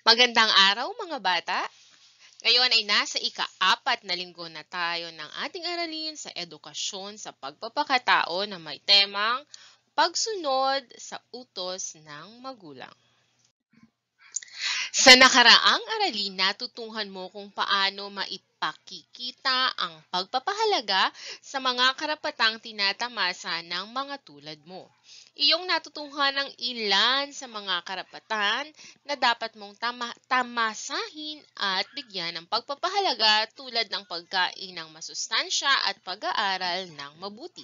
Magandang araw mga bata! Ngayon ay nasa ika-4 na linggo na tayo ng ating aralin sa edukasyon sa pagpapakatao na may temang pagsunod sa utos ng magulang. Sa nakaraang aralin, natutuhan mo kung paano maipakikita ang pagpapahalaga sa mga karapatang tinatamasa ng mga tulad mo. Iyong natutuhan ang ilan sa mga karapatan na dapat mong tamasahin at bigyan ng pagpapahalaga tulad ng pagkain ng masustansya at pag-aaral ng mabuti.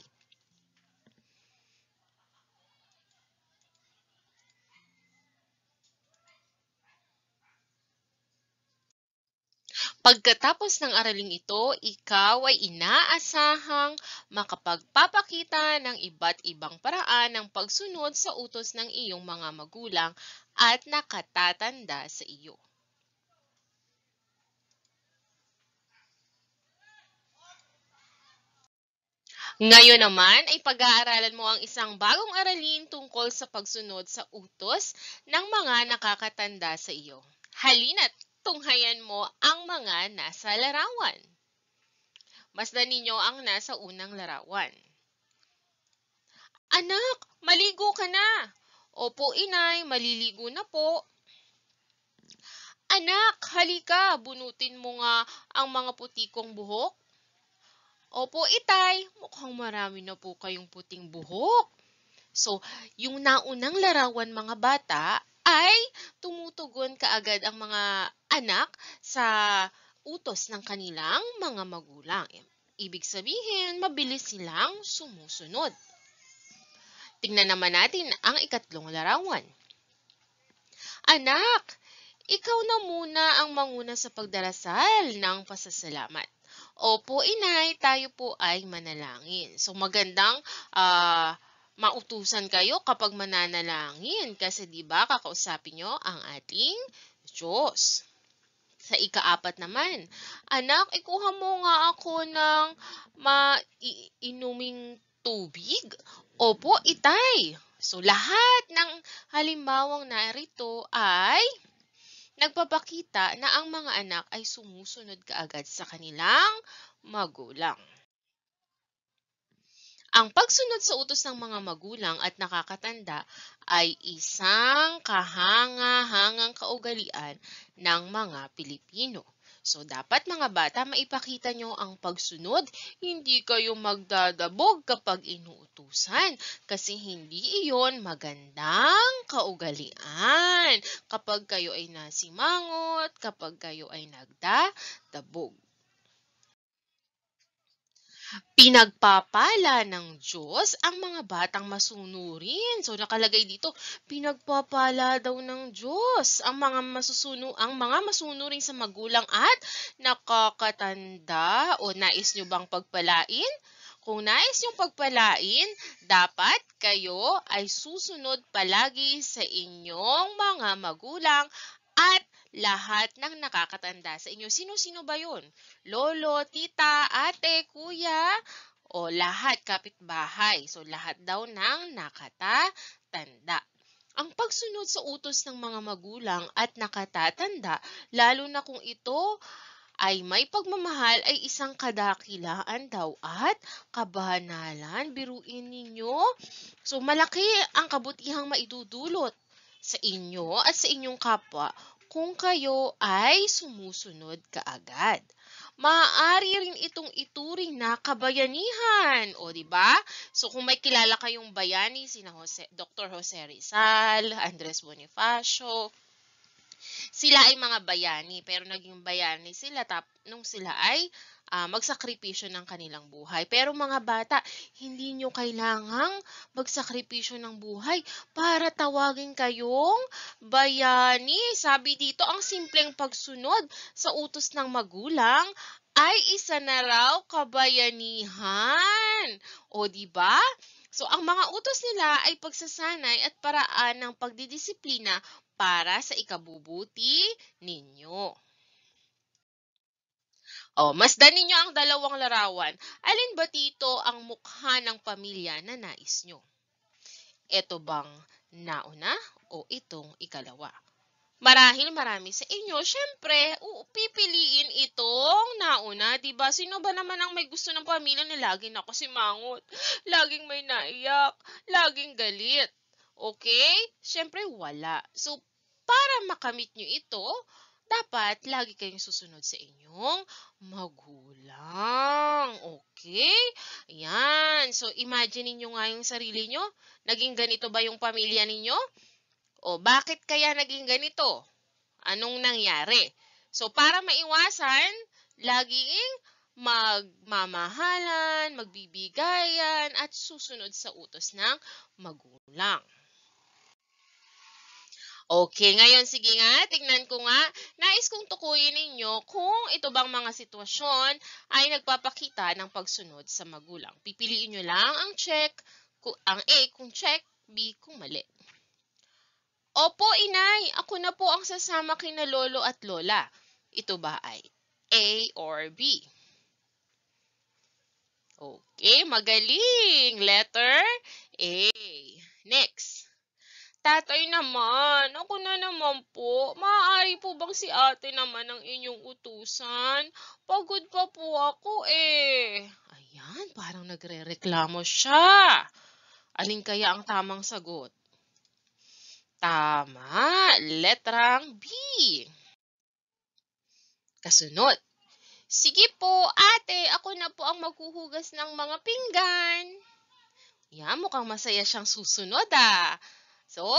Pagkatapos ng araling ito, ikaw ay inaasahang makapagpapakita ng iba't ibang paraan ng pagsunod sa utos ng iyong mga magulang at nakatatanda sa iyo. Ngayon naman ay pag-aaralan mo ang isang bagong aralin tungkol sa pagsunod sa utos ng mga nakakatanda sa iyo. Halina't tunghayan mo ang mga nasa larawan. Masdan ninyo ang nasa unang larawan. Anak, maligo ka na. Opo, inay, maliligo na po. Anak, halika, bunutin mo nga ang mga puti kong buhok. Opo, itay, mukhang marami na po kayong puting buhok. So, yung naunang larawan mga bata ay tumutugon kaagad ang mga anak sa utos ng kanilang mga magulang. Ibig sabihin, mabilis silang sumusunod. Tingnan naman natin ang ikatlong larawan. Anak, ikaw na muna ang manguna sa pagdarasal ng pasasalamat. Opo, inay, tayo po ay manalangin. So magandang mautusan kayo kapag mananalangin kasi 'di ba kakausapin nyo ang ating Diyos. Sa ika-4 naman, anak, ikuha mo nga ako ng mainuming tubig. Opo, itay. So lahat ng halimbawang narito ay nagpapakita na ang mga anak ay sumusunod kaagad sa kanilang magulang. Ang pagsunod sa utos ng mga magulang at nakakatanda ay isang kahanga-hangang kaugalian ng mga Pilipino. So, dapat mga bata, maipakita nyo ang pagsunod. Hindi kayo magdadabog kapag inuutusan kasi hindi iyon magandang kaugalian kapag kayo ay nasimangot, kapag kayo ay nagdadabog. Pinagpapala ng Diyos ang mga batang masunurin. So nakalagay dito, pinagpapala daw ng Diyos ang mga masunurin sa magulang at nakakatanda. O nais nyo bang pagpalain? Kung nais nyong pagpalain, dapat kayo ay susunod palagi sa inyong mga magulang at lahat ng nakakatanda sa inyo. Sino-sino ba yun? Lolo, tita, ate, kuya, o lahat kapitbahay. So lahat daw ng nakatatanda. Ang pagsunod sa utos ng mga magulang at nakatatanda, lalo na kung ito ay may pagmamahal, ay isang kadakilaan daw at kabanalan. Biruin ninyo. So malaki ang kabutihang maidudulot sa inyo at sa inyong kapwa kung kayo ay sumusunod kaagad. Maaari rin itong ituring na kabayanihan, o di ba? So kung may kilala kayong bayani, sina Dr. Jose Rizal, Andres Bonifacio, sila ay mga bayani, pero naging bayani sila nung sila ay magsakripisyo ng kanilang buhay. Pero mga bata, hindi nyo kailangang magsakripisyo ng buhay para tawagin kayong bayani. Sabi dito, ang simpleng pagsunod sa utos ng magulang ay isa na raw kabayanihan. O di ba? So ang mga utos nila ay pagsasanay at paraan ng pagdidisiplina para sa ikabubuti ninyo. Masdan ninyo ang dalawang larawan. Alin ba dito ang mukha ng pamilya na nais nyo? Ito bang nauna o itong ikalawa? Marahil marami sa inyo, syempre, pipiliin itong nauna, 'di ba? Sino ba naman ang may gusto ng pamilya na laging nakasimangot, laging may naiyak, laging galit? Okay? Syempre wala. So, para makamit nyo ito, dapat lagi kayong susunod sa inyong magulang. Okay? Yan. So, imagine niyo nga yung sarili nyo. Naging ganito ba yung pamilya ninyo? O bakit kaya naging ganito? Anong nangyari? So, para maiwasan, laging magmamahalan, magbibigayan, at susunod sa utos ng magulang. Okay, ngayon sige nga, tingnan ko nga. Nais kong tukuyin ninyo kung ito bang mga sitwasyon ay nagpapakita ng pagsunod sa magulang. Pipiliin nyo lang ang check, ang A kung check, B kung mali. Opo, inay. Ako na po ang sasama kina lolo at lola. Ito ba ay A or B? Okay, magaling. Letter A. Next. Tatay naman, ako na naman po. Maaari po bang si ate naman ang inyong utusan? Pagod pa po ako eh. Ayan, parang nagrereklamo siya. Alin kaya ang tamang sagot? Tama, letrang B. Kasunod. Sige po, ate, ako na po ang maghuhugas ng mga pinggan. Yan, mukhang masaya siyang susunod ah. So,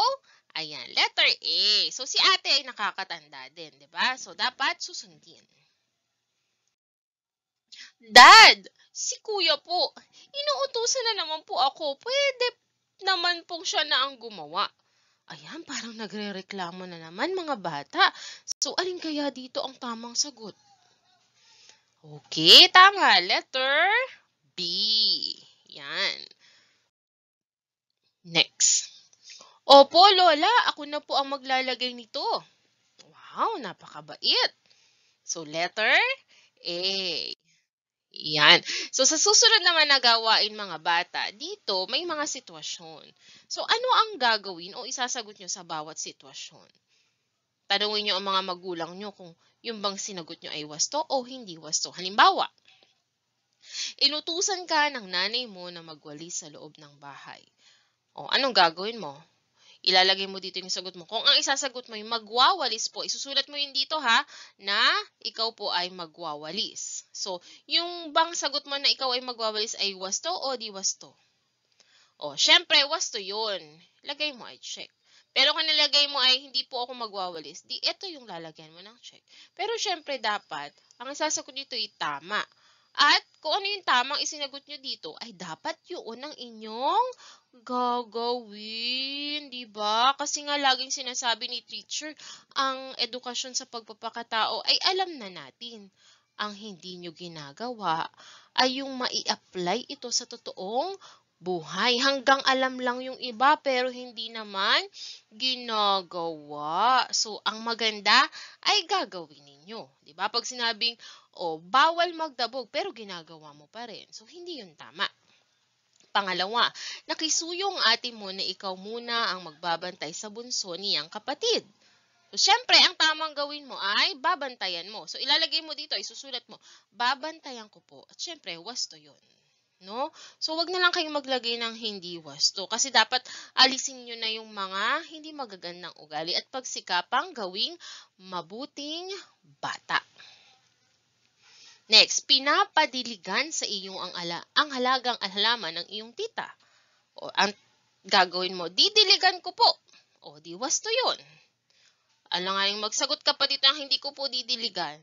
ayan, letter A. So, si ate ay nakakatanda din, di ba? So, dapat susundin. Dad, si kuya po, inuutusan na naman po ako. Pwede naman pong siya na ang gumawa. Ayan, parang nagrereklamo na naman mga bata. So, alin kaya dito ang tamang sagot? Okay, tama. Letter B. Yan. Next. Opo, Lola. Ako na po ang maglalagay nito. Wow, napakabait. So, letter A. Yan. So, sa susunod naman na gawain mga bata, dito may mga sitwasyon. So, ano ang gagawin o isasagot nyo sa bawat sitwasyon? Tanungin nyo ang mga magulang nyo kung yung bang sinagot nyo ay wasto o hindi wasto. Halimbawa, inutusan ka ng nanay mo na magwalis sa loob ng bahay. O, anong gagawin mo? Ilalagay mo dito yung sagot mo. Kung ang isasagot mo yung magwawalis po, isusulat mo yun dito ha, na ikaw po ay magwawalis. So, yung bang sagot mo na ikaw ay magwawalis ay wasto o di wasto? O, syempre, wasto yun. Lagay mo ay check. Pero kung nilagay mo ay hindi po ako magwawalis, di ito yung lalagyan mo ng check. Pero syempre dapat, ang isasagot dito ay tama. At kung ano yung tamang isinagot nyo dito, ay dapat yun ang inyong gagawin, di ba? Kasi nga laging sinasabi ni teacher, ang edukasyon sa pagpapakatao ay alam na natin. Ang hindi nyo ginagawa ay yung mai-apply ito sa totoong buhay. Hanggang alam lang yung iba pero hindi naman ginagawa. So, ang maganda ay gagawin ninyo. Di ba? Pag sinabing, bawal magdabog pero ginagawa mo pa rin. So, hindi yun tama. Pangalawa, nakisuyong ate mo na ikaw muna ang magbabantay sa bunso niyang kapatid. So, syempre, ang tamang gawin mo ay babantayan mo. So, ilalagay mo dito, isusulat mo, babantayan ko po. At syempre, wasto yun. No? So, wag na lang kayong maglagay ng hindi wasto. Kasi dapat alisin nyo na yung mga hindi magagandang ugali at pagsikapang gawing mabuting bata. Next, pinapadiligan sa iyong ang halagang halaman ng iyong tita. O, ang gagawin mo, didiligan ko po. O, di wasto yun. Alam nga yung magsagot ka pa dito ng hindi ko po didiligan.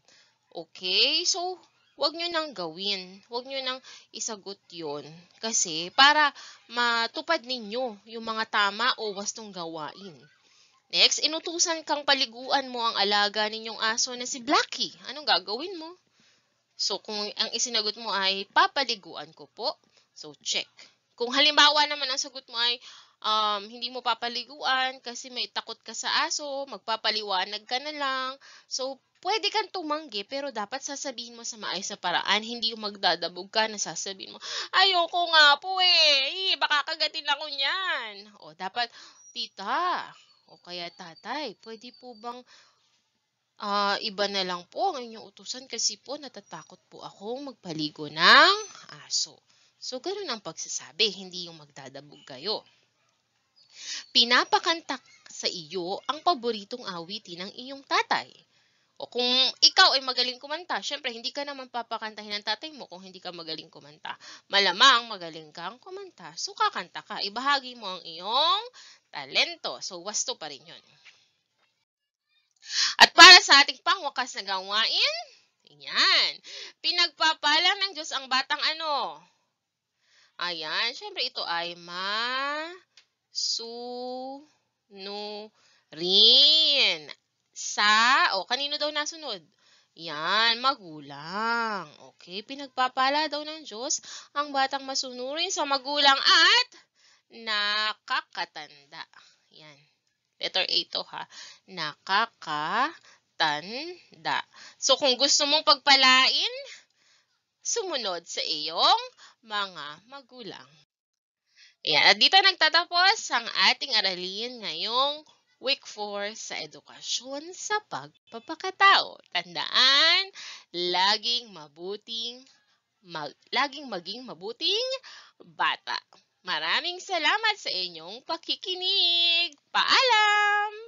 Okay? So, wag nyo nang gawin. Wag nyo nang isagot yun. Kasi, para matupad ninyo yung mga tama o wastong gawain. Next, inutusan kang paliguan mo ang alaga ninyong aso na si Blackie. Anong gagawin mo? So, kung ang isinagot mo ay papaliguan ko po, so check. Kung halimbawa naman ang sagot mo ay hindi mo papaliguan kasi may takot ka sa aso, magpapaliwanag ka na lang. So, pwede kang tumanggi pero dapat sasabihin mo sa maayos na paraan. Hindi yung magdadabog ka na sasabihin mo, ayoko nga po eh, baka kagatin ako niyan. O, dapat, tita, O kaya, "Tatay, pwede po bang iba na lang po ang inyong utusan kasi po natatakot po akong magpaligo ng aso." So, gano'n ang pagsasabi, hindi yung magdadabog kayo. Pinapakanta sa iyo ang paboritong awitin ng iyong tatay. O kung ikaw ay magaling kumanta, syempre hindi ka naman papakantahin ng tatay mo kung hindi ka magaling kumanta. Malamang magaling kang kumanta, so kakanta ka. Ibahagi mo ang iyong talento. So, wasto pa rin yun. At para sa ating pangwakas na gawain, yan. Pinagpapala ng Diyos ang batang ano? Ayan, syempre ito ay masunurin. Kanino daw nasunod? Yan, magulang. Okay, pinagpapala daw ng Diyos ang batang masunurin sa magulang at nakakatanda. Yan. Letter A to ha. Nakakatanda. So, kung gusto mong pagpalain, sumunod sa iyong mga magulang. Ayan. At dito nagtatapos ang ating aralin ngayong week 4 sa edukasyon sa pagpapakatao. Tandaan, laging maging mabuting bata. Maraming salamat sa inyong pakikinig. Paalam!